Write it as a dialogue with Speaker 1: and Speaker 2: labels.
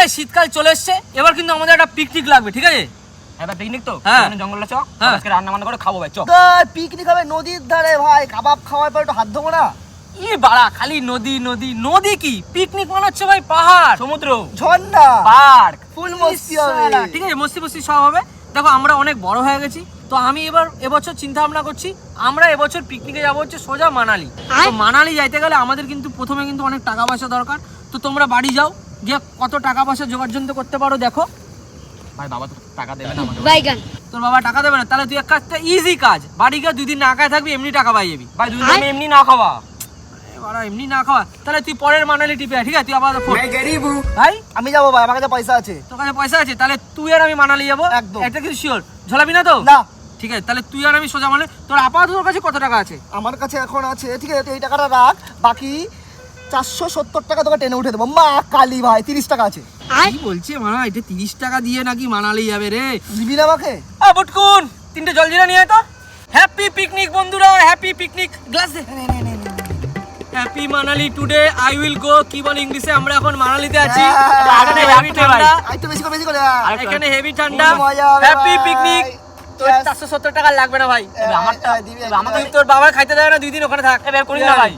Speaker 1: এই শীতকাল চলে এসছে, এবার কিন্তু আমাদের একটা পিকনিক লাগবে, ঠিক আছে?
Speaker 2: এবার পিকনিক তো
Speaker 1: হ্যাঁ।
Speaker 2: জঙ্গলে চ,
Speaker 1: হ্যাঁ।
Speaker 2: আজকে রান্না বান্না করে খাবো ভাই, চ।
Speaker 3: পিকনিক হবে নদীর ধারে ভাই, কাবাব খাওয়ার পর একটু হাত ধোবো না?
Speaker 1: ই বাড়া, খালি নদী নদী নদী, কি পিকনিক মনে হচ্ছে ভাই? পাহাড়,
Speaker 2: সমুদ্র,
Speaker 3: ঝর্ণা,
Speaker 2: পার্ক,
Speaker 3: ফুল মস্তি হবে।
Speaker 1: ইস, ঠিক আছে, মস্তি মস্তি সব হবে। দেখো আমরা অনেক বড় হয়ে গেছি, তো আমি এবছর চিন্তা ভাবনা করছি আমরা এবছর পিকনিকে যাবো হচ্ছে সোজা মানালি। তো মানালি যাইতে গেলে আমাদের কিন্তু প্রথমে কিন্তু অনেক টাকা পয়সা দরকার। তো তোমরা বাড়ি যাও, গিয়ে কত টাকা পয়সা জোগাড় করতে পারো দেখো।
Speaker 2: ভাই বাবা তো টাকা দেবে না আমাকে।
Speaker 4: বাইগান
Speaker 1: তোর বাবা টাকা দেবে না? তাহলে তুই এক কাজটা, ইজি কাজ, বাড়ি গিয়ে 2 দিন না খায় থাকবি, এমনি টাকা পাই যাবি।
Speaker 2: ভাই দুদিন আমি এমনি না খাওয়া।
Speaker 1: বাড়া এমনি না খাওয়া, তাহলে তুই পরের মানালি টিপে আয়, ঠিক আছে? তুই আবার ফোন ভাই,
Speaker 3: আমি যাবো ভাই, আমার কাছে পয়সা আছে।
Speaker 1: তোর কাছে পয়সা আছে? তাহলে তুই আর আমি মানালি যাবো
Speaker 3: একদম।
Speaker 1: এটা কিন্তু শিওর, ঝোলাবি না তো?
Speaker 3: না,
Speaker 1: ঠিক আছে, তাহলে তুই আর আমি সোজা মানে তোর আপাতত তোর কাছে কত টাকা আছে?
Speaker 3: আমার কাছে এখন আছে, ঠিক আছে তুই এই টাকাটা রাখ, বাকি 470 টাকা তোকে টেনে উঠে দেবো। মা কালী ভাই 30 টাকা আছে।
Speaker 1: কি বলছে মানা, এটা 30 টাকা দিয়ে নাকি মানালি যাবে রে?
Speaker 3: দিবি না আমাকে?
Speaker 1: বুটকুন 3টে জলজিরা নিয়ে আয় তো। হ্যাপি পিকনিক বন্ধুরা, হ্যাপি পিকনিক। গ্লাস দে। Happy Manali today I will go. কি বল ইংলিশে? আমরা এখন মানালিতে আছি।
Speaker 3: হ্যাঁ,
Speaker 1: এখানে
Speaker 2: হ্যাঁ,
Speaker 1: হেভি
Speaker 2: হ্যাঁ,
Speaker 1: ঠান্ডা,
Speaker 3: আর একটু বেশি করে
Speaker 1: এখানে হেভি ঠান্ডা,
Speaker 3: খুব মজা হবে
Speaker 1: হ্যাপি
Speaker 3: ভাই।
Speaker 1: পিকনিক। তোর
Speaker 3: Yes.
Speaker 1: 470 টাকা লাগবে না ভাই,
Speaker 2: আমারটা
Speaker 3: দিবি,
Speaker 1: তুই তোর বাবা খাইতে দেবে না, 2 দিন ওখানে থাক।
Speaker 2: এবার করিস না ভাই।